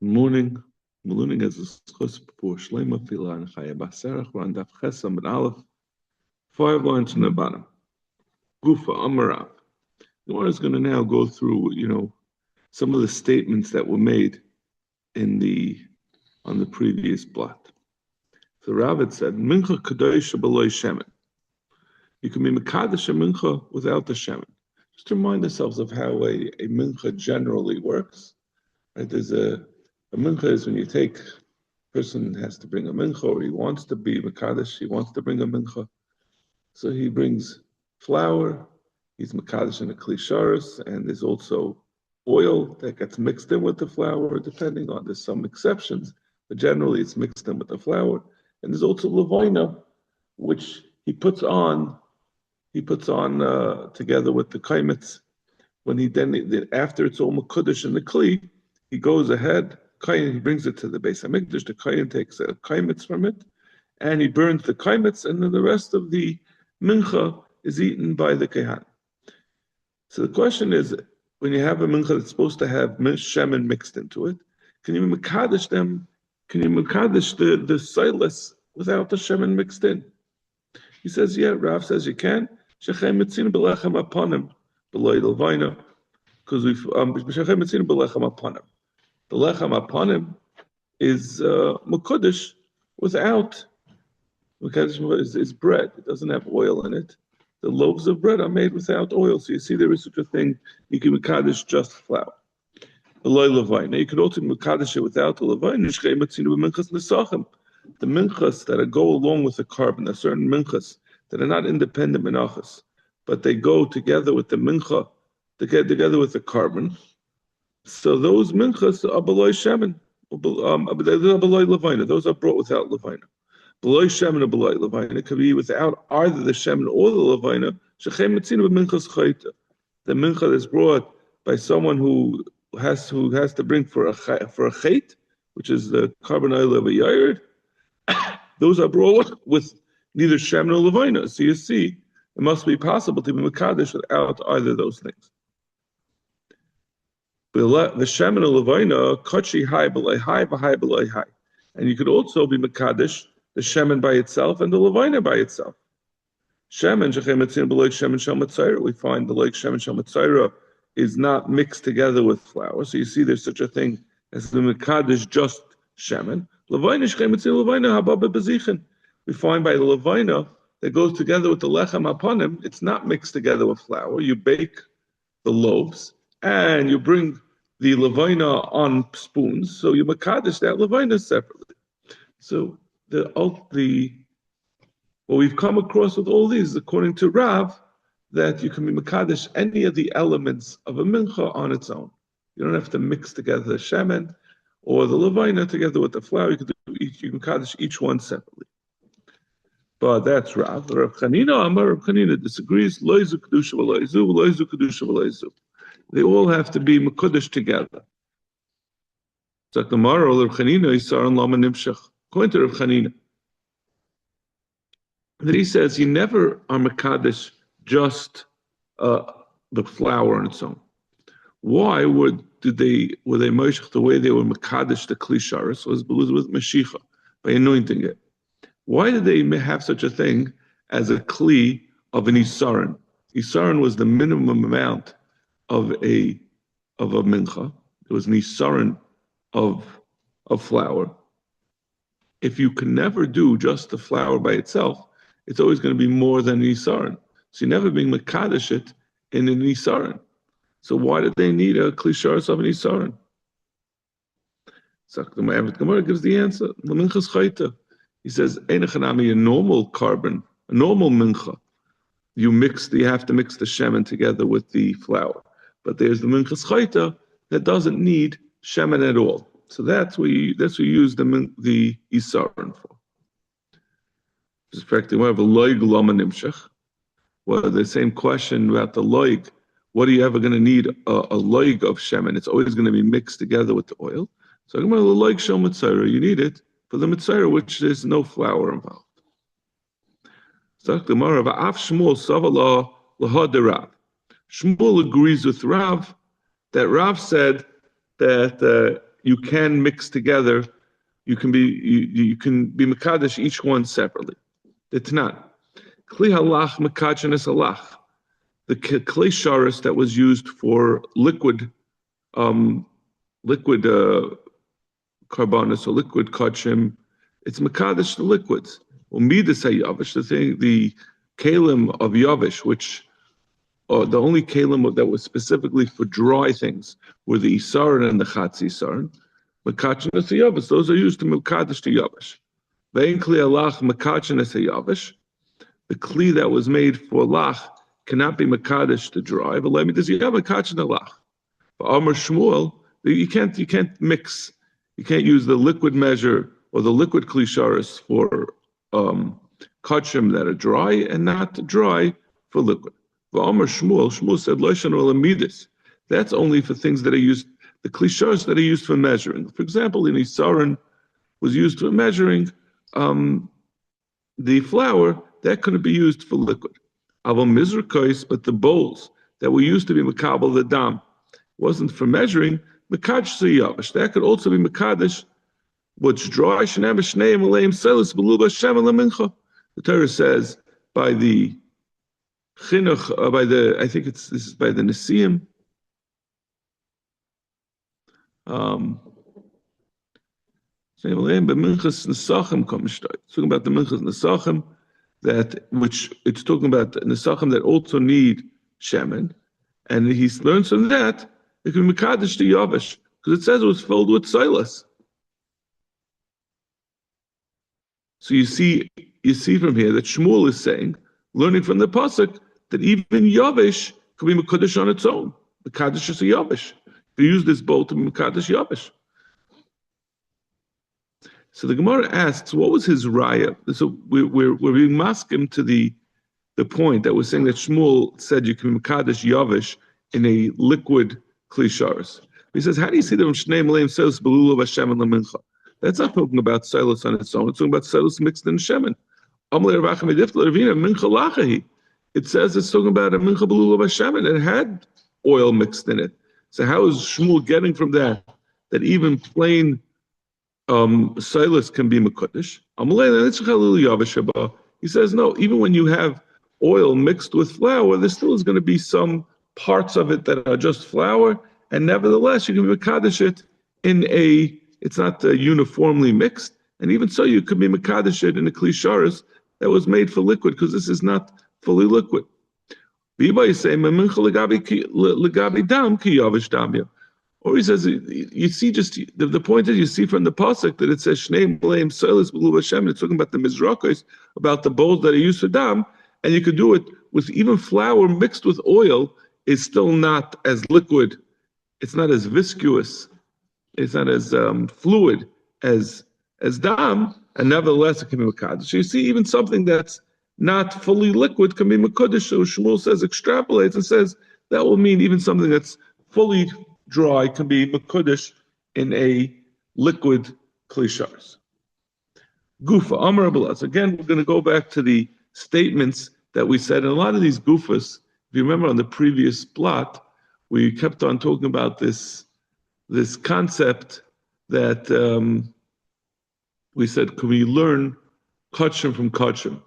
Morning. Morning as a schus for Shlema Fila and Chaya Baserach. We're on Daf Chesam and Aleph. 5 lines from the bottom. Gufa Amarav. The one is going to now go through, some of the statements that were made on the previous blot. So Rav had said, Mincha Kadosh B'loi Shemen. You can be Mekadosh a Mincha without the Shemen. Just to remind ourselves of how a Mincha generally works. Right? There's a mincha is when you take, person has to bring a mincha, or he wants to be mekadosh, he wants to bring a mincha. So he brings flour, he's mekadosh in a klisharis, and there's also oil that gets mixed in with the flour, depending on, there's some exceptions, but generally it's mixed in with the flour. And there's also levina, which he puts on together with the kaimitz. When he then, after it's all mekudesh in the kli, he goes ahead, he brings it to the Beis Hamikdash, the Kohen takes a kaimitz from it, and he burns the kaimitz, and then the rest of the mincha is eaten by the Kehan. So the question is, when you have a mincha that's supposed to have shemen mixed into it, can you mekadesh them, can you mekadesh the silas without the shemen mixed in? He says, yeah, Rav says you can. Shechem mitzin belechem aponim, beloy levina, because we've, shechem mitzin belechem aponim. The lechem aponim is mekudesh without, mekudesh is bread. It doesn't have oil in it. The loaves of bread are made without oil. So you see there is such a thing. You can mekadesh just flour. Beloy levina. You can also mekadesh it without the levina. The minchas that go along with the carbon, there are certain minchas that are not independent menachos, but they go together with the mincha, they get together with the carbon. So those minchas are beloy shemen, beloy levina. Those are brought without levina. Beloy shemen or beloy levina could be without either the shemen or the levina. Shechem mitzina b'minchas chayta. The mincha is brought by someone who has to bring for a chait, which is the carbon oil of a yair. Those are brought with neither shemen nor levina. So you see, it must be possible to be mekadesh without either of those things. The shemen or levina, kachi high, belay high, b'high, belay high. And you could also be mekadesh the shemen by itself and the levina by itself. Shemen, shechem etzin belay shemen shel mitzayra. We find the like shemen shel mitzayra is not mixed together with flour. So you see there's such a thing as the mekadesh just shemen. Levina, shechem etzin levina, hababa bezichin. We find by the levina that goes together with the lechem aponim, it's not mixed together with flour. You bake the loaves and you bring the levina on spoons, so you mekadesh that levina separately. So what we've come across with all these, according to Rav, that you can be mekadesh any of the elements of a mincha on its own. You don't have to mix together the shemen or the levina together with the flour. You can mekadesh each one separately. But that's Rav. Rav Chanina disagrees. Loizu kedusha v'loizu, loizu kedusha v'loizu. They all have to be mekudesh together. So the Gemara, Rav Chanina, Yisar and Lama Nimshach. According to Rav Chanina, that he says you never are mekadesh just the flour on its own. Why were they moshech the way they were mekadesh the klisharis was with meshicha by anointing it? Why did they have such a thing as a kli of an isaron? Isaron was the minimum amount of a mincha. It was an isaron of flour. If you can never do just the flour by itself, it's always going to be more than an isaron. So you never being mekadesh it in an isaron. So why did they need a klisharis of an isaron? So the Gemara gives the answer. The minchas chayta. He says, a normal carbon, a normal mincha, you have to mix the shemen together with the flour. But there's the minchas chayta that doesn't need shemen at all. So that's what you use the isaron for. Respecting, we have a loig lama nimshach. Well, the same question about the loig. What are you ever going to need a loig of shemen? It's always going to be mixed together with the oil. So the loig shel mitzayra, you need it for the mitzayra, which there's no flour involved. So the Gemara, va'af Shmuel savala lahad Rav. Shmuel agrees with Rav that Rav said that you can mix together. You can be mekadesh each one separately. It's not. Kli halach mekadesh halach. The clay sharis that was used for liquid carbonus or liquid kachim, it's mekadesh the liquids. Midas hayavish, the kalim of yavish, which the only kalim that was specifically for dry things were the isarin and the chatzi isarin. Mekadesh hayavish, those are used to mekadesh the yavish. Vein kli alach mekadesh hayavish. The kli that was made for lach cannot be mekadesh to dry. But let me does you have mekadesh lach? For Amar Shmuel, you can't mix. You can't use the liquid measure or the liquid klisharis for kachim that are dry and not dry for liquid. For Amar Shmuel said loishan olamidis. That's only for things that are used, the klisharis that are used for measuring. For example, in Isarin was used for measuring the flour, that couldn't be used for liquid. Aval mizrakos, but the bowls that were used to be makabel the dam wasn't for measuring. Mekadesh yavish, that could also be mekadesh. What's dry? Shnei b'shnei aleim selis b'lu b'Hashem lemincha. The Torah says by the chinuch, by the this is by the Nesiim. Talking about the minchas nesachim, that which it's talking about nesachim that also need shemen, and he learns from that it can be mekadesh to yavish because it says it was filled with silas. So you see from here that Shmuel is saying, learning from the pasuk, that even yavish could be mekadesh on its own. Mekadesh is a yavish. You use this bowl to be mekadesh yavish. So the Gemara asks, what was his raya? So we're being maskim to the point that we're saying that Shmuel said you can mekadesh yavish in a liquid klisharis. He says, how do you see that Shnei Maleim says belulav Hashem and lamincha? That's not talking about silas on its own. It's talking about silas mixed in shemen. It says it's talking about a mincha belulav Hashem and it had oil mixed in it. So how is Shmuel getting from that even plain silas can be mekudesh? He says no. Even when you have oil mixed with flour, there still is going to be some parts of it that are just flour, and nevertheless you can be mekadesh it in a. It's not uniformly mixed, and even so, you could be mekadesh it in a klisharis that was made for liquid, because this is not fully liquid. Or he says, you see, just the point is, you see from the pasuk that it says Shnei B'leim Solis B'lu Hashem. It's talking about the mizrakos, about the bowls that are used for dam, and you could do it with even flour mixed with oil. Is still not as liquid. It's not as viscous. It's not as fluid as dam, and nevertheless it can be mekadesh. So you see, even something that's not fully liquid can be mekadesh. So Shmuel says, extrapolates and says that will mean even something that's fully dry can be mekadesh in a liquid klishars. Gufa Amar Abalaz. Again, we're going to go back to the statements that we said, and a lot of these gufas. If you remember on the previous plot, we kept on talking about this concept that we said, can we learn kachim from kachim?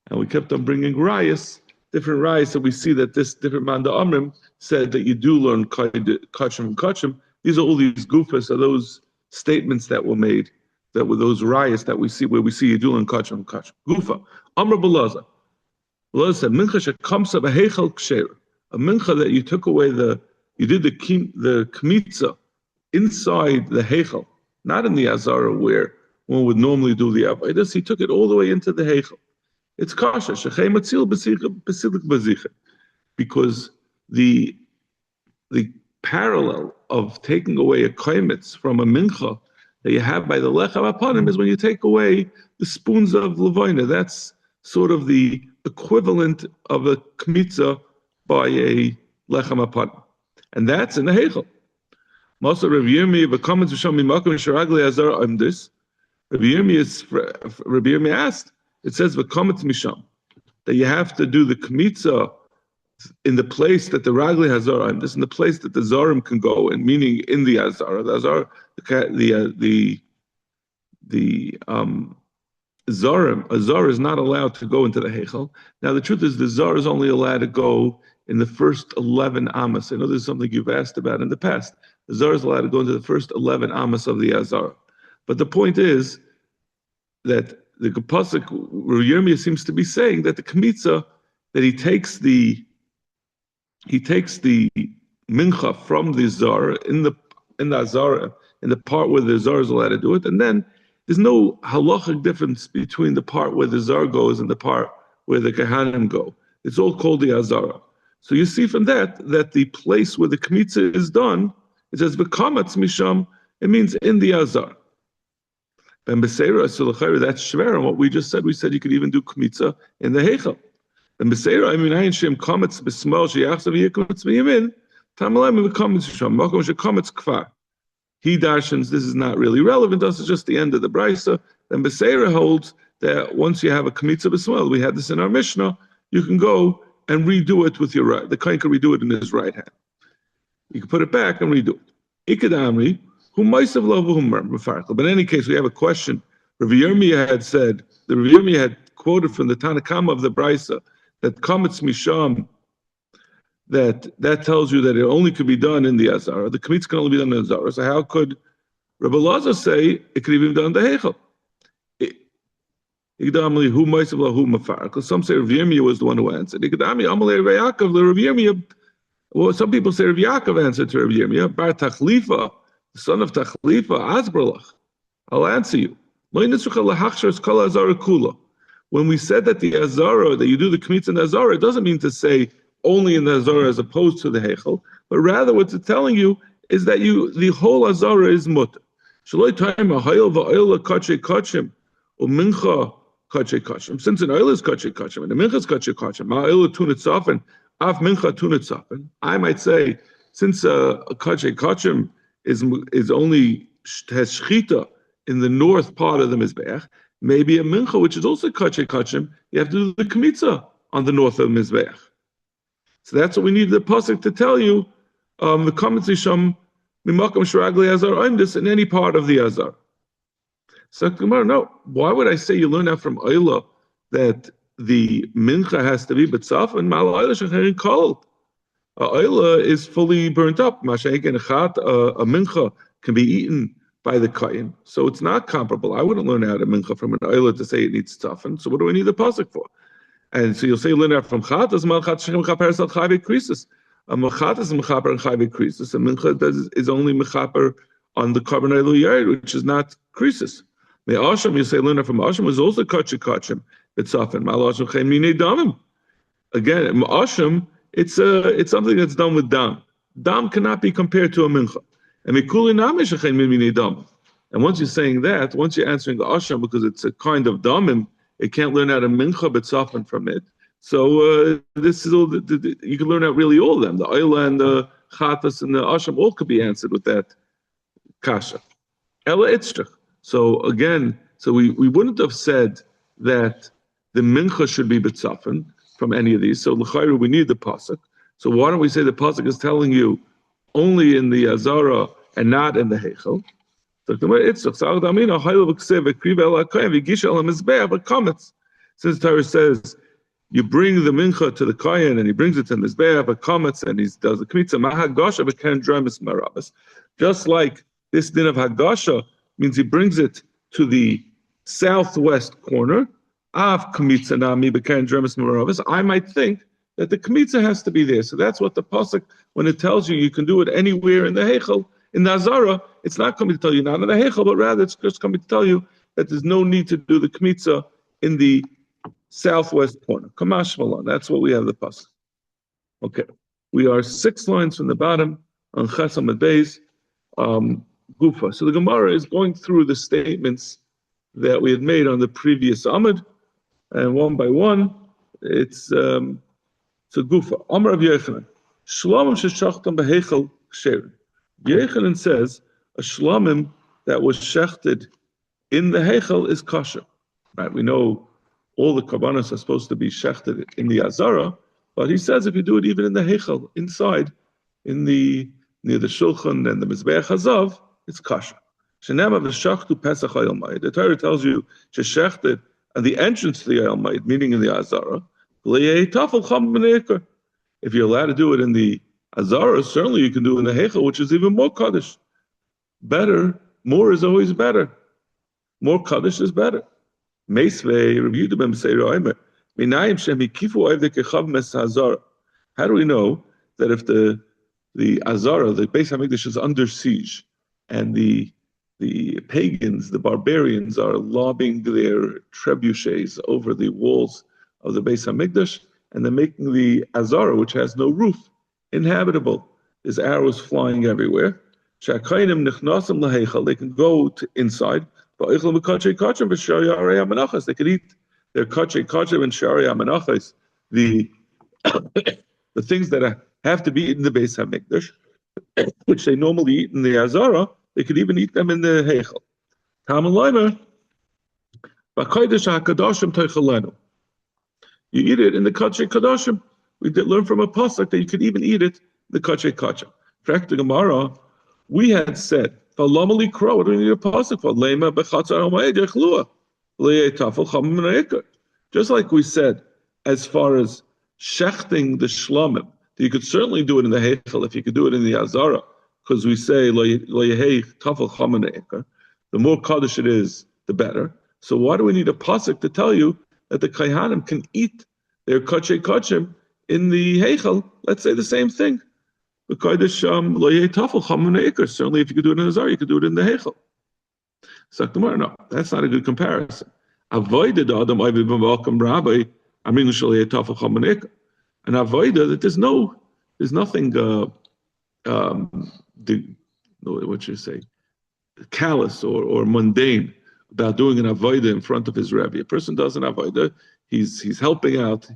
And we kept on bringing rayas, different rayas, so we see that this different Manda Amrim said that you do learn kachim from kachim. These are all these gufas, are those statements that were made, that were those rayas that we see, where we see you do learn kachim from kachim. Gufa, Amr Balaza. Allah said, "Mincha shekamsa b'heichel ksheira." A mincha that you took away you did the kmitza inside the heichel, not in the azara where one would normally do the avodas. He took it all the way into the heichel. It's kasha shechem matzil b'silik b'zicha, because the parallel of taking away a kaimitz from a mincha that you have by the lechem apanim is when you take away the spoons of levina. That's sort of the equivalent of a kmitza by a lechem apanim, and that's in the heichel. Most of Rabbi Yirmiyah, the comments show me makom sharagli azar on this. Rabbi Yirmiyah asked. It says the comments misham that you have to do the kmitza in the place that the Ragli Hazarim, this is in the place that the Zarim can go, and meaning in the Azara, the Azar, the Zarim, a Zar is not allowed to go into the Heichel. Now the truth is the Zar is only allowed to go in the first 11 Amos. I know this is something you've asked about in the past. The Zar is allowed to go into the first 11 Amos of the Azar. But the point is that the Pasuk, Yirmiyah seems to be saying that the Kmitza, that he takes the mincha from the Zar in the Azara, in the part where the Zar is allowed to do it, and then there's no halachic difference between the part where the Zar goes and the part where the Kehanim go. It's all called the Azara. So you see from that the place where the Kmitza is done, it says v'kamatz misham, it means in the Azar. And Beseira, so that's shver, and what we just said, we said you could even do Kmitza in the Heichel. And Beseira, I mean, Ayin Shem kamatz b'smal sheyachsav yikamatz b'yamin, tamalayim v'kamatz misham, makom shekamatz kfar. He darshans, this is not really relevant, this is just the end of the Brisa. Then Beseira holds that once you have a Kmitza b'smal, we had this in our Mishnah, you can go and redo it with your right. The kohen can redo it in his right hand. You can put it back and redo it. Ikadamri, who meisav lo v'hu. But in any case, we have a question. Rav Yirmiyah had said, the Rav Yirmiyah had quoted from the Tanakama of the Brisa that kametz misham, that tells you that it only could be done in the Azara. The Kmitz can only be done in the Azara. So how could Rabbi Lazar say it could even be done in the Heichel? Because some say Rav Yirmiyah was the one who answered. Well, some people say Rav Yaakov answered to Rav Yirmiyah. Bar Tachlifa, the son of Tachlifa, Azbralach. I'll answer you. When we said that the Azara, that you do the Kmitz in the Azara, it doesn't mean to say only in the Azara as opposed to the Heichel, but rather what it's telling you is that the whole Azara is mutter. Since an oil is kachei kachim and the mincha is kachei kachim, ma'oil tunitzafen, af mincha tunitzafen. I might say, since a kachei kachim is only has shchita in the north part of the mizbeach, maybe a mincha which is also kachei kachim, you have to do the kmitza on the north of the mizbeach. So that's what we need the pasuk to tell you. The comments isham mimakam shragli azar this in any part of the azar. So Gemara, no. Why would I say you learn that from Oila that the mincha has to be betzaf and mal Oila shecherin kol? Oila is fully burnt up. Masha'eken chat, a mincha can be eaten by the kohen, so it's not comparable. I wouldn't learn out a mincha from an Oila to say it needs toughen. So what do I need the pasuk for? And so you'll say learn out from chat as mal chat shechem chaper sat chayve krisis. A machat is mechaper and chayve krisis. A mincha is only mechaper on the carbon oil yard, which is not krisis. The Asham, you say, learn from Asham, is also kachim. It's often Malasham Chemine Damim. Again, Asham, it's something that's done with dam. Dam cannot be compared to a mincha. And Mikuli Namish Chemine Damim. And once you're saying that, once you're answering the Asham because it's a kind of damim, it can't learn out a mincha but soften from it. So this is all. You can learn out really all of them. The Oila and the Chatas and the Asham all could be answered with that kasha. Ella Itzrach. So again, we wouldn't have said that the mincha should be betzafen from any of these. So l'chayru, we need the pasuk. So why don't we say the pasuk is telling you only in the Azara and not in the Heichel? Since Torah says you bring the mincha to the kohen and he brings it to the mizbeach, but comments and he does the kmitza mahagasha v'ken dramis marabas. Just like this din of hagasha means he brings it to the southwest corner. Av kmitza nami b'ken dramis marabas. I might think that the kmitza has to be there. So that's what the pasuk, when it tells you you can do it anywhere in the heichel, in the Azara, it's not coming to tell you not in the heichel, but rather it's just coming to tell you that there's no need to do the kmitza in the southwest corner. Kamash Malon. That's what we have the pasuk. Okay, we are 6 lines from the bottom on Chesam and Beis. Gufa. So the Gemara is going through the statements that we had made on the previous Amud, and one by one, it's Gufa. Amar of Yechanan. Shlamim sheshachtam behechel ksherim. Yechanan says a shlamim that was shechted in the heichel is kosher. Right? We know all the karbanos are supposed to be shechted in the Azara, But he says if you do it even in the Heichel, inside, near the Shulchan and the Mizbeach Hazav, it's kosher. Shenema v'shachtu Pesach Oyel Mayid. The Torah tells you to shecht it at the entrance to the Oyel Mayid, meaning in the Azara. If you're allowed to do it in the Azara, certainly you can do it in the Heichel, which is even more Kaddish. Better, more is always better. More Kaddish is better. Meisvei, Rabbi Yehuda ben Meseir Omer. How do we know that if the Azara, the Beis Hamikdash, is under siege, and the pagans, the barbarians, are lobbing their trebuchets over the walls of the Beis Hamikdash, and they're making the Azara, which has no roof, inhabitable? There's arrows flying everywhere. They can go inside. They can eat their kachay and shari menachos, the things that have to be eaten in the Beis Hamikdash, which they normally eat in the Azara. They could even eat them in the Heichel. You eat it in the kachay kadashim. We did learn from a pasuk that you could even eat it in the kachay kachay. Correct the Gemara. We had said, what do we need a pasuk for? Just like we said, as far as shechting the shlamim, you could certainly do it in the Heichel if you could do it in the Azara, because we say the more kaddish it is, the better. So why do we need a pasuk to tell you that the Kaihanim can eat their kachay kachim in the Heichel? Let's say the same thing. Certainly, if you could do it in the Azara, you could do it in the Heichel. No, that's not a good comparison. Avoided Adam I've been welcome Rabbi. I mean, and avoided that there's nothing. What you say, callous or mundane about doing an avodah in front of his Rebbe. A person does an avodah, he's helping out.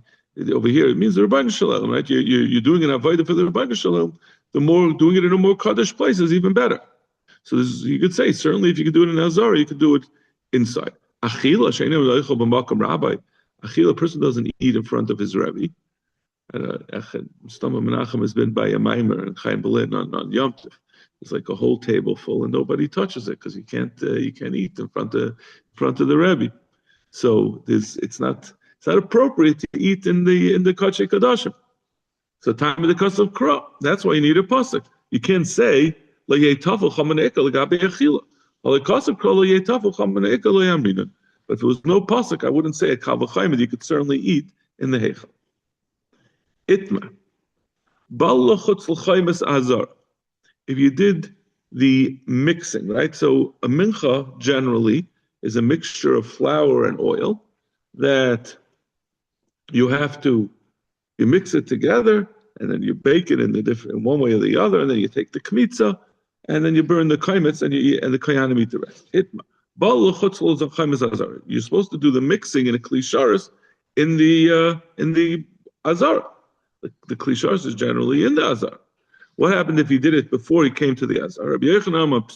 Over here, it means the Rebbeinu Shalom, right? You're doing an avodah for the Rebbeinu Shalom. The more doing it in a more kaddish place is even better. So you could say certainly if you could do it in Azara, you could do it inside. Achila, a person doesn't eat in front of his Rebbe. Menachos has been by a Maimer and Chaim Berlin on Yom Tov. It's like a whole table full and nobody touches it because you can't eat in front of the Rebbe. So it's not appropriate to eat in the kachay kadashim. So time of the custom of kra. That's why you need a pasuk. You can't say la yetafel chamaneka legabe achila. But if there was no pasuk, I wouldn't say a kavachayim. You could certainly eat in the heichal. Itma bal chutz l'chaymes azar. If you did the mixing, right? So a mincha generally is a mixture of flour and oil that you mix it together and then you bake it in one way or the other, and then you take the kmitza and then you burn the kaimitz and you eat, and the kayanim eat the rest. You're supposed to do the mixing in a klisharis in the azar. The klisharis is generally in the azar. What happened if he did it before he came to the azar? Rabbi Yochanan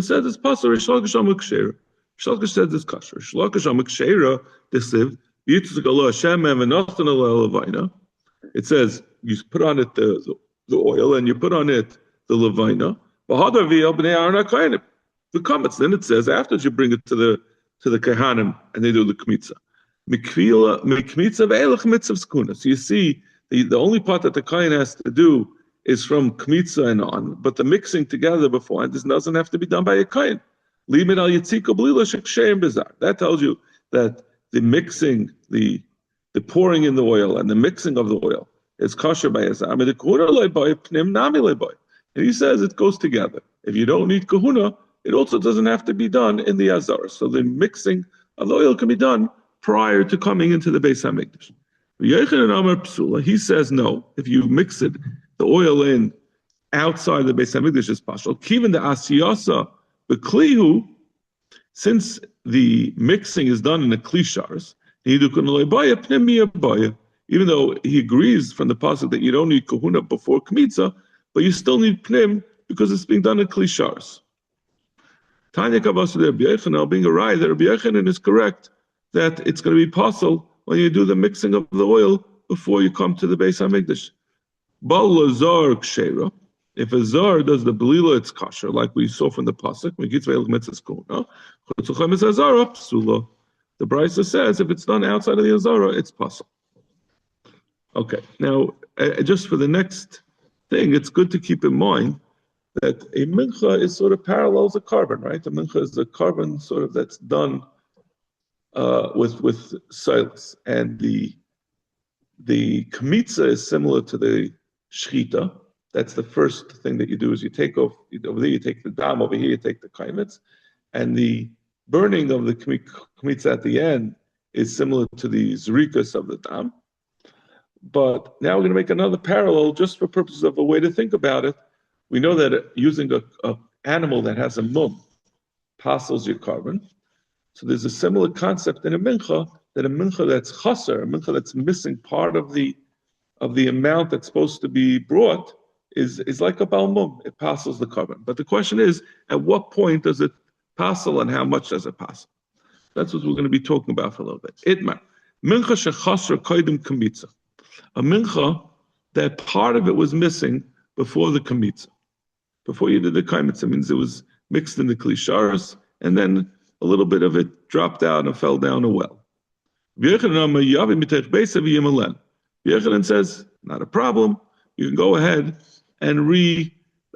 said it's pasur. Rish Lakish amakshera. Rish Lakish said it's kasher. Rish Lakish amakshera. This live. It says you put on it the oil and you put on it the levina. The comments. Then it says after you bring it to the kahanim and they do the kmitza. So you see the only part that the kohen has to do is from kmitza and on, but the mixing together beforehand doesn't have to be done by a kohen. That tells you that the mixing, the pouring in the oil and the mixing of the oil is kosher by Azar. And he says it goes together. If you don't need kahuna, it also doesn't have to be done in the Azar. So the mixing of the oil can be done prior to coming into the Beis Hamikdash. He says no. If you mix the oil in outside the Beis Hamikdash is pashal. Kiven the asiyasa beklihu. Since the mixing is done in a klishars, even though he agrees from the pasuk that you don't need kahuna before kmitza, but you still need pnim because it's being done in klishars. Tanya Kavas Rabbi Yochanan, being a raya, that Rabbi Yochanan is correct that it's going to be possible when you do the mixing of the oil before you come to the Beis Hamikdash. Bal Zar Kshera. If a Zar does the Belila, it's kosher, like we saw from the Pasuk. The Brisa says if it's done outside of the Azara, it's possible. Okay, now just for the next thing, it's good to keep in mind that a mincha is sort of parallels a carbon, right? A mincha is a carbon sort of that's done with silas, and the kmitza is similar to the shchita. That's the first thing that you do is you take off over there, you take the dam, over here you take the kaimitz, and the burning of the kmitza at the end is similar to the zrikas of the dam. But now we're going to make another parallel just for purposes of a way to think about it. We know that using a animal that has a mum passes your carbon. So there's a similar concept in a mincha, that a mincha that's chaser, a mincha that's missing part of the amount that's supposed to be brought, is like a balmum. It passes the carbon. But the question is, at what point does it passel and how much does it passel? That's what we're going to be talking about for a little bit. Itmar. Mincha shechaser koidim kamitza. A mincha that part of it was missing before the kamitza. Before you did the kamitza, means it was mixed in the klisharis, and then a little bit of it dropped out and fell down a well. Yechanan says, not a problem. You can go ahead and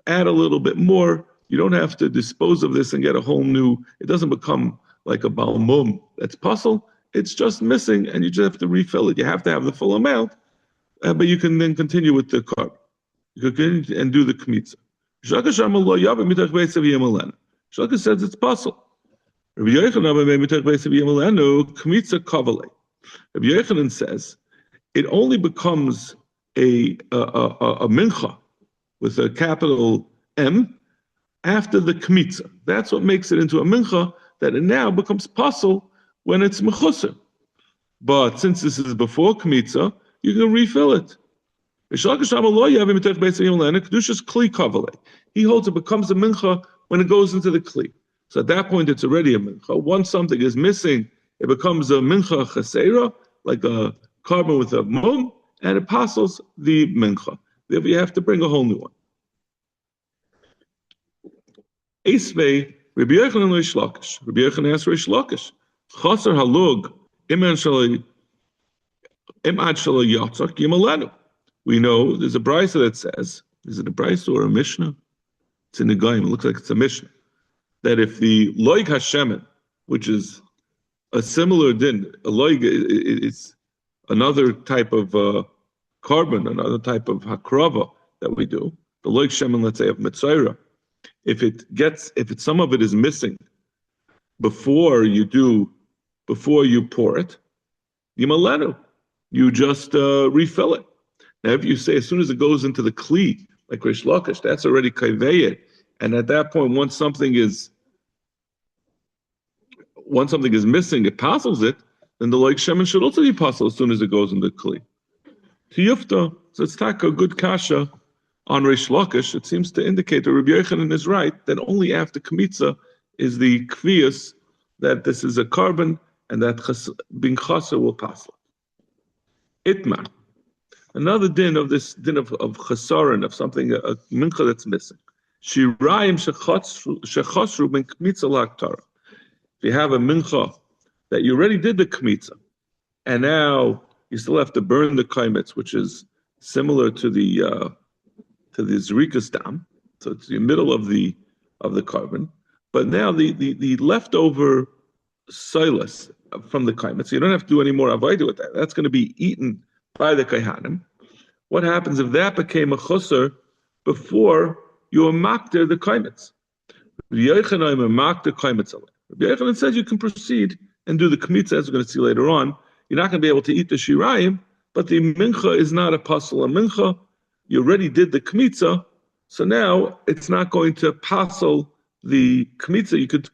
add a little bit more. You don't have to dispose of this and get a whole new. It doesn't become like a balmum that's puzzle. It's just missing, and you just have to refill it. You have to have the full amount, but you can then continue with the carbon. You can continue and do the kmitza. Shaka says it's puzzle. Rabbi Yochanan says it only becomes a mincha with a capital M after the kmitza. That's what makes it into a mincha, that it now becomes puzzle when it's mechusar. But since this is before kmitza, you can refill it. He holds it becomes a mincha when it goes into the kli. So at that point, it's already a mincha. Once something is missing, it becomes a mincha chasera, like a carbon with a mum, and it passes the mincha. Therefore, you have to bring a whole new one. 8A, Rabbi Yochanan Reish Lakish. Rabbi Yochanan asked Reish Lakish, Chaser halug imad shalai yatzak yimalenu. We know there's a brisa that says, is it a brisa or a mishnah? It's in the Gaim. It looks like it's a mishnah. That if the loig hashemen, which is a similar din, a loig is another type of carbon, another type of hakrava that we do. The loig shemen, let's say, of mitzayra, if some of it is missing before you pour it, yimalenu, you just refill it. Now, if you say as soon as it goes into the kli, like Reish Lakish, that's already kaveyeh, and at that point, once something is missing, it passes it, then the like shemen should also be passed as soon as it goes into the kli. Tiyufta, so it's a good kasha on Reish Lakish. It seems to indicate that Rabbi Yochanan is right, that only after kmitza is the kvius that this is a carbon and that being chaser will pass it. Itma. Another din of this din of chasaron, of something, a mincha that's missing. Shirayim shechasru ben kmitza la'aktara. If you have a mincha that you already did the kmitza, and now you still have to burn the kaimitz, which is similar to the zrikas dam, so it's the middle of the carbon. But now the leftover silas from the kaimitz, you don't have to do any more avodah with that. That's going to be eaten by the kaihanim. What happens if that became a chusser before you makter the kaimitz? Rabbi Yochanan says you can proceed and do the kmitza, as we're going to see later on. You're not going to be able to eat the shirayim, but the mincha is not a pasal a mincha. You already did the kmitza, so now it's not going to pasal the kmitza. You could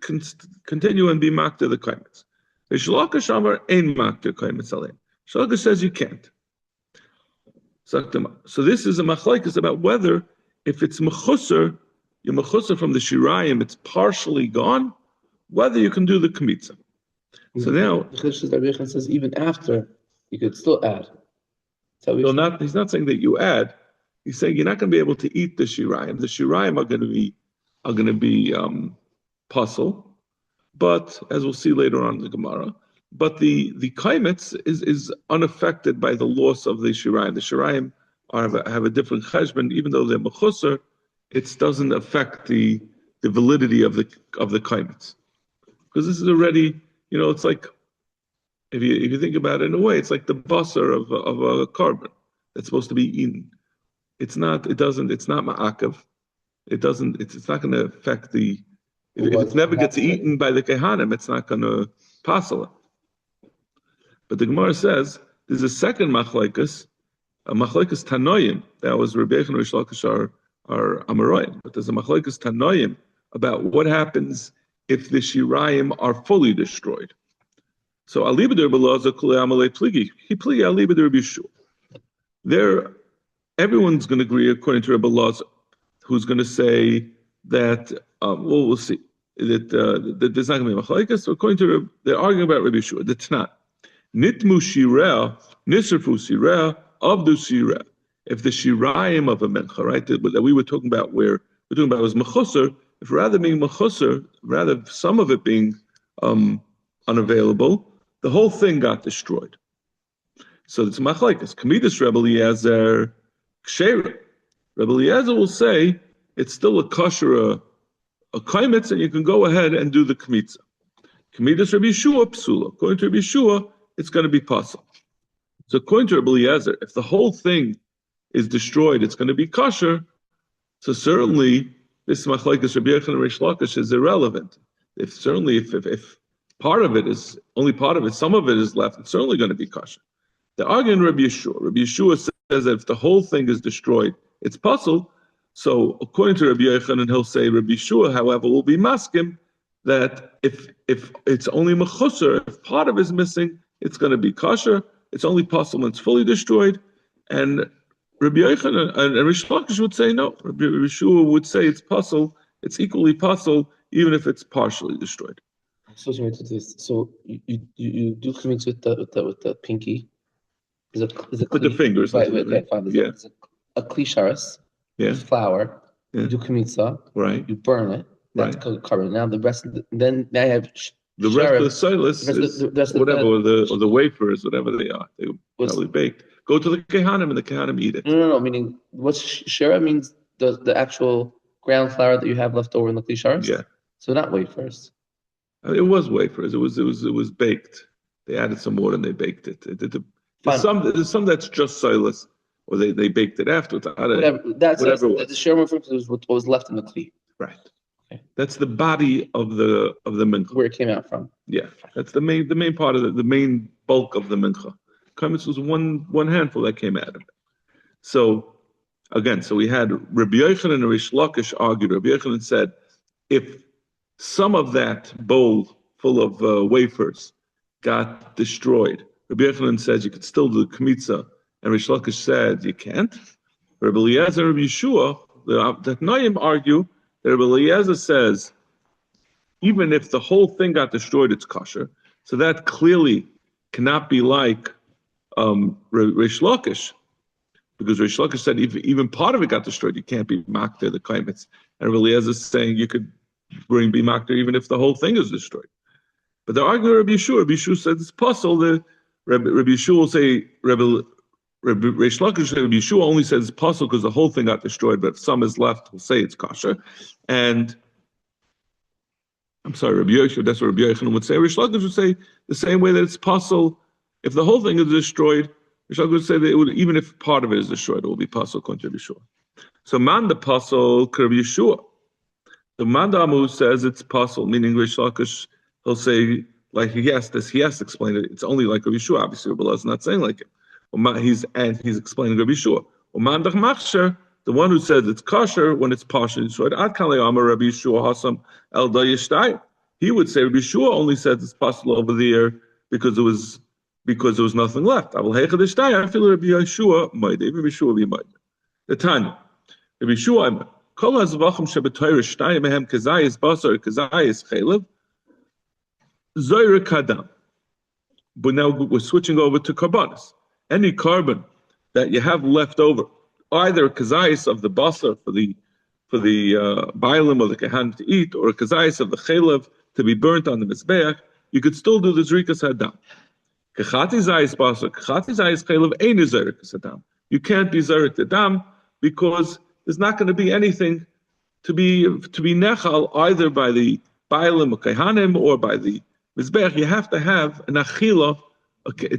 continue and be makter the kaimitz. Reish Lakish Amar ein makter kaimitz alein. Reish Lakish says you can't. So this is a machlekes about whether, if it's mechusser, you're mechusser from the shirayim, it's partially gone, whether you can do the kmitza. So now, the Chiddush Rabbi Yochanan says even after you could still add. So he's not saying that you add. He's saying you're not going to be able to eat the shirayim. The shirayim are going to be puzzle, but as we'll see later on in the Gemara. But the kaimetz is unaffected by the loss of the shirayim. The shirayim have a different cheshbon, even though they're mechusar. It doesn't affect the validity of the kaimetz, because this is already, it's like, if you think about it in a way, it's like the basar of a carbon that's supposed to be eaten. It's not ma'akav. It's not going to affect the. If it never gets eaten by the kehanim, it's not going to passel it. But the Gemara says there's a second machlekes, a machlekes tanoim. That was Rabbi Yechon and Rish Lakish are Amoraim. But there's a machlekes tanoim about what happens if the shirayim are fully destroyed. So alibadir belaza kule amalei pligi. He pligi alibadir b'yishu. There, everyone's going to agree according to Rabbi Laza, who's going to say that. We'll see that there's not going to be machlekes. So according to they're arguing about Rabbi Yeshua. That's not nitmu shireh nisrafu shireh avdu shireh. If the shirayim of a mencha, right, that we were talking about, where we're talking about was mechusar. If rather being mechusar, rather some of it being unavailable, the whole thing got destroyed. So it's machlekes. Kamidus Rebbe Eliezer ksheira. Rebbe Eliezer will say it's still a kosher a kaimetz, and you can go ahead and do the kmitza. Kamidus Rabbi Yeshua psula. According to Rabbi Yeshua, it's going to be possible. So according to Rebbe Eliezer, if the whole thing is destroyed, it's going to be kosher. So certainly this machlekes Rabbi Yechon and Rish Lakish is irrelevant. If part of it is only part of it, some of it is left, it's certainly going to be kosher. They're arguing Rabbi Yeshua. Rabbi Yeshua says that if the whole thing is destroyed, it's puzzle. So according to Rabbi Yechon, and he'll say Rabbi Yeshua, however, will be maskim that if it's only mechusar, if part of it is missing, it's going to be kosher. It's only possible when it's fully destroyed. And Rabbi Yechon and Rish Lakish would say no. Rabbi Yeshua would say it's puzzle. It's equally puzzle, even if it's partially destroyed. So you do commit with the pinky. With the fingers. Right, fine. There's a klisharis. With flour. You do kmitza. Right. You burn it. That's covered. Now the rest of then I have the rest of the silas is whatever, or the wafers, whatever they are. They were probably baked. Go to the kehanim and the kehanim eat it. No. Meaning what's shera means the actual ground flour that you have left over in the klisharis. Yeah. So not wafers. It was wafers. It was baked. They added some water and they baked it. There's some that's just silas, or they baked it afterwards. Whatever the shera referred to is what was left in the kli. Right. Okay. That's the body of the mincha. Where it came out from. Yeah, that's the main part of the main bulk of the mincha. Kamitz was one handful that came out of it. So again, we had Rabbi Yochanan and Rish Lakish argued. Rabbi Yochanan said, if some of that bowl full of wafers got destroyed, Rabbi Yochanan says you could still do the kmitza, and Rish Lakish said you can't. Rabbi Eliezer and Rabbi Yeshua, the Noyim argue that Rabbi Eliezer says even if the whole thing got destroyed, it's kosher. So that clearly cannot be like Rish Lakish, because Rish Lakish said even part of it got destroyed, you can't be makter the kaimetz. And Rabbi Eliezer is saying you could be makter even if the whole thing is destroyed. But they're arguing Rabbi Yeshua. Rabbi Yeshua says it's possible. Rabbi Yeshua will say Rish Lakish, Rabbi Yeshua only says it's possible because the whole thing got destroyed, but if some is left, we'll say it's kosher. And I'm sorry, Rabbi Yeshua, that's what Rabbi Yochanan would say. Rish Lakish would say the same way that it's possible if the whole thing is destroyed. Rish Lakish would say that even if part of it is destroyed, it will be possible according to Rabbi Yeshua. So man the possible Rabbi Yeshua. The man Amu says it's possible, meaning Rish Lakish, he'll say like he has to explain it. It's only like Rabbi Yeshua. Obviously, Rabbi Allah is not saying like it. He's explaining Rabbi Yeshua. The one who says it's kosher when it's partially destroyed. Rabbi Yeshua Hasam El Dayishtai. He would say Rabbi Yeshua only says it's possible over there because there was nothing left. I feel Rabbi Yeshua might. Rabbi Yeshua be might. The Tanya. Rabbi Yeshua Kol hazvachim shebetoyr shtayim mehem kezayis basar kezayis chaylev zoyre kadam. But now we're switching over to karbanis. Any carbon that you have left over, either a kazayis of the basar for the bailim or the kehan to eat, or a kazayis of the chelev to be burnt on the mizbeach, you could still do the zrikas hadam. Kechati zayis basar, kechati zayis chelev ein zrikas hadam. You can't be zarik hadam because there's not going to be anything to be nechal either by the bailim or kehanim or by the mizbeach. You have to have an achila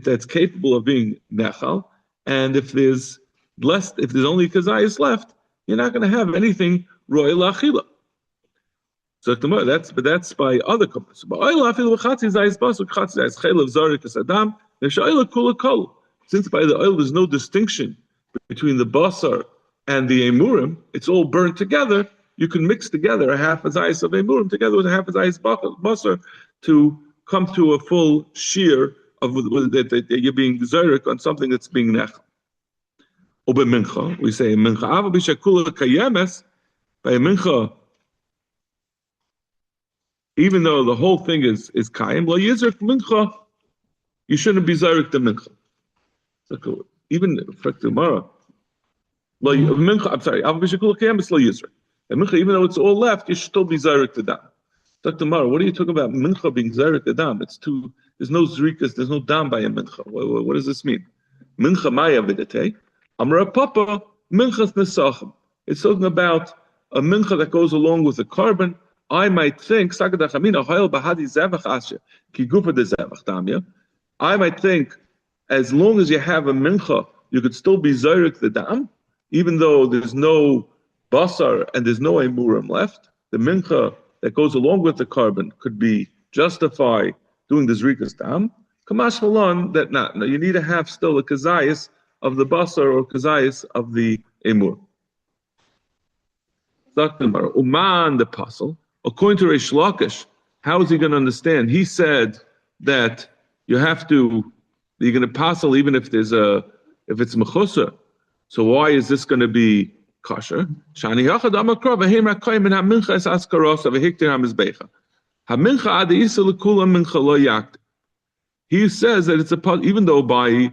that's capable of being nechal, and if there's only kazayis left, you're not going to have anything royal achila. So that's by other companies. Since by the oil there's no distinction between the basar and the emurim, it's all burnt together. You can mix together a half a zayis of emurim together with a half a zayis basar to come to a full shear of that you're being zayrik on something that's being nechal. Obe mincha, we say mincha. Ava b'shakula kayemes by mincha. Even though the whole thing is kayem, lo yizrik mincha, you shouldn't be zayrik the mincha. So even for tomorrow, mincha. I'm sorry. Ava b'shakula kayemes lo yizrik. And mincha, even though it's all left, you should still be zayrik the dam. Dr. Mara, what are you talking about? Mincha being zayrik the dam. It's too. There's no zrikas. There's no dam by a mincha. What does this mean? Mincha maya videte. Amra papa minchas nesachim. It's talking about a mincha that goes along with the carbon. I might think I might think as long as you have a mincha, you could still be zayrik the dam, even though there's no basar and there's no emurim left. The mincha that goes along with the carbon could be justify doing the zrikas dam. Kamash malon that not. No, you need to have still a kazayis of the basar or kazayis of the emur. Uman the apostle, according to Reish Lakish, how is he going to understand? He said that you're going to apostle even if it's mechusa. So why is this going to be kosher? Shani yachad amakra v'heim rakayim min hamincha es askarosa v'hiktir hamizbecha. Hamincha adi isa lekula mincha lo yakt. He says that it's even though by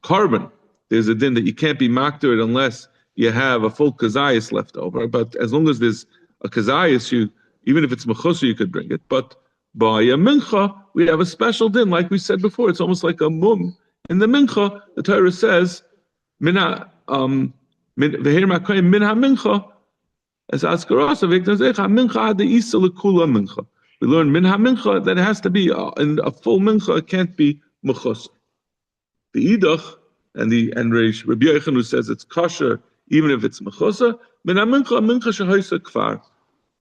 carbon, there's a din that you can't be makter unless you have a full kazayas left over. But as long as there's a kazayas, even if it's mechusa, you could bring it. But by a mincha, we have a special din, like we said before. It's almost like a mum. In the mincha, the Torah says, minha mincha, as askarasa v'iknazecha mincha ad isa lekula mincha. We learn minha mincha that it has to be in a full mincha. It can't be mechusa. The idach and Rabbi Yochanan who says it's kosher even if it's mechusa. Minha mincha shehoisa kfar.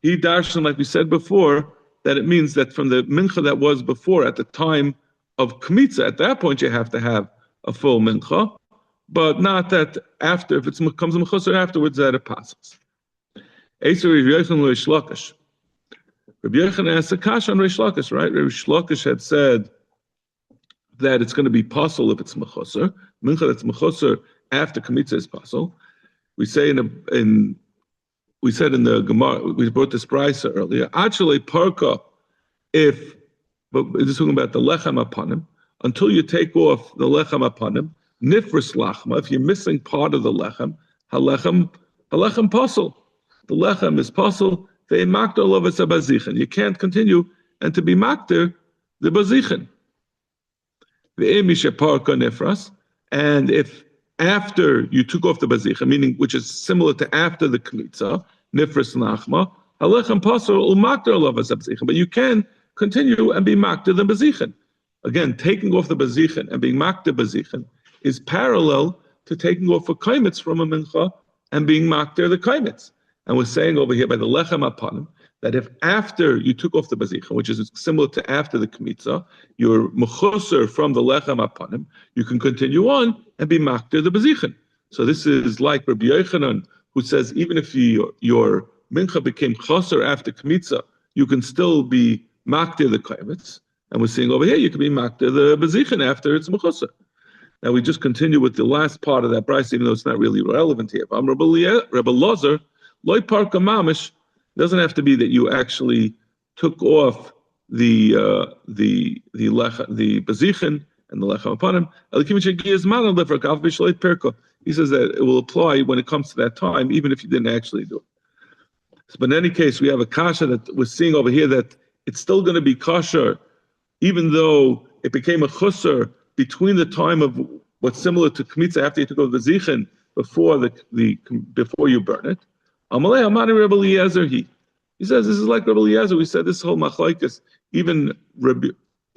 He darshan, like we said before, that it means that from the mincha that was before at the time of kmitza, at that point you have to have a full mincha, but not that after. If it becomes a mechusa afterwards, that it passes. Rabbi Yochanan asked a kasha on Reish Lakish, right? Reish Lakish had said that it's going to be possible if it's mechuser. Mincha that's mechuser after kmitza is possible. We say we said in the Gemara, we brought this brisa earlier. Actually, parka, but this is talking about the lechem upon him. Until you take off the lechem upon him, nifris lachma. If you're missing part of the lechem, halechem pasul. The lechem is pasul. They makter lovas a bazichin. You can't continue and to be makter the bazichin. And if after you took off the bazichin, meaning which is similar to after the kmitza, nifris nachma, halechem pasul umakter lovas a bazichin. But you can continue and be makter the bazichin. Again, taking off the bazichin and being makter bazichin is parallel to taking off a kaimitz from a mincha and being makter the kaimitz. And we're saying over here by the lechem upon him that if after you took off the bazichin, which is similar to after the kmitza, you're mechuser from the lechem upon him, you can continue on and be makter the bazichin. So this is like Rabbi Yochanan, who says even if your mincha became choser after kmitza, you can still be makter the kaimitz. And we're seeing over here you can be makter the bazichin after it's mechuser. Now we just continue with the last part of that brayso, even though it's not really relevant here. Rabbi Lozer, loy parka mamish, doesn't have to be that you actually took off the bazichin and the lechem upon him. He says that it will apply when it comes to that time, even if you didn't actually do it. But in any case, we have a kasha that we're seeing over here that it's still going to be kosher, even though it became a chusser between the time of what's similar to kmitza after you took over the zichin before you burn it. Amalei Amani Rebbe Eliezer he says this is like Rebbe Eliezer. We said this whole machlaikas, even Rabbi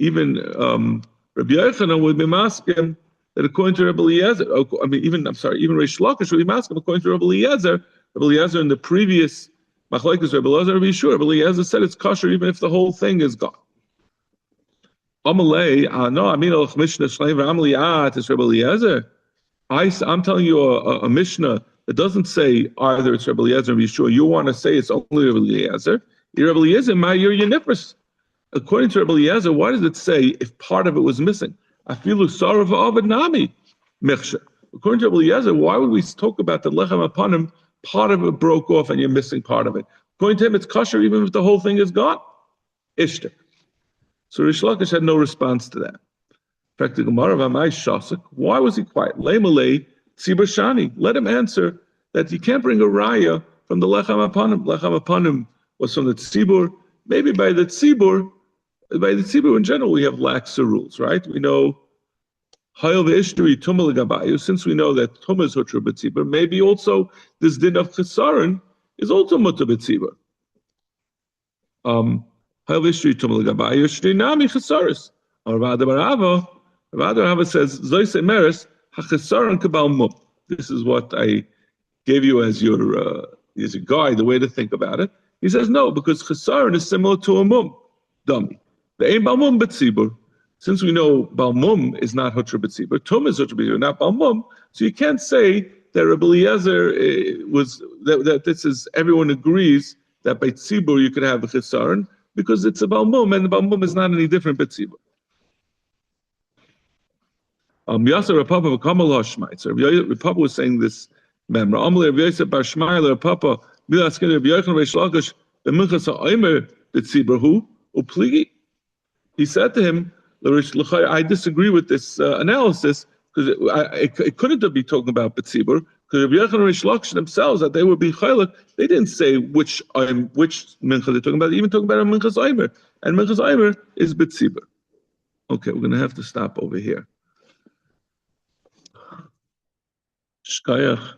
Yochanan would be masking that according to Rebbe Eliezer, even Reish Lakish would be masking according to Rebbe Eliezer. Rebbe Eliezer in the previous machlaikas, Rebbe Eliezer, Rebbe Yeshua, Rebbe Eliezer said it's kosher even if the whole thing is gone. Amalei, no, I mean Mishnah Shleim Amalei is Rebbe Eliezer. I'm telling you a Mishnah that doesn't say either it's Rebbe Eliezer or Yeshua. You want to say it's only Rebbe Eliezer. Rebbe Eliezer, Ma'ir Yenifris. According to Rebbe Eliezer, why does it say if part of it was missing? Afilu Sarav Avad Nami Mechsha. According to Rebbe Eliezer, why would we talk about the lechem upon him? Part of it broke off and you're missing part of it. According to him, it's kosher even if the whole thing is gone. Ishtar. So Rish Lakish had no response to that. In fact, the Gemara of Amai Shasik, why was he quiet? Leimalei Tzibur Shani. Let him answer that you can't bring a raya from the lechem upon him. Lechem upon him was from the tzibur. Maybe by the tzibur in general, we have lax rules, right? We know Hayel ve'ishtri tumah legabayu. Since we know that tumah is hutra b'tzibur, maybe also this din of chesaron is also mutar b'tzibur. Hayel ve'ishtri tumah legabayu shri nami chesaris. Rava says zoyse meres hachesaron kabal mum. This is what I gave you as your guide, the way to think about it. He says no, because chesaron is similar to a mum, dummy. The aim balmum b'tzibur. Since we know balmum is not hutra b'tzibur, tum is hutra b'tzibur, not balmum. So you can't say that Rebbe Eliezer was that this is everyone agrees that by tzibur you could have a chesaron because it's a balmum and the balmum is not any different b'tzibur. Yasser Rapapa v'kamal hashmaitzer. Rapapa was saying this memra. Amalei Rav Yosef bar Shmuel Rapapa milaskin Rav Yochanan Reish Lakish b'minchas ha'omer b'tzibur hu upligi. He said to him, I disagree with this analysis because it couldn't be talking about b'tzibur because Rav Yochanan and Reish Lakish themselves that they would be chaylik. They didn't say which mincha they're talking about. They're even talking about a minchas omer, and minchas omer is b'tzibur. Okay, we're going to have to stop over here. Shkayach.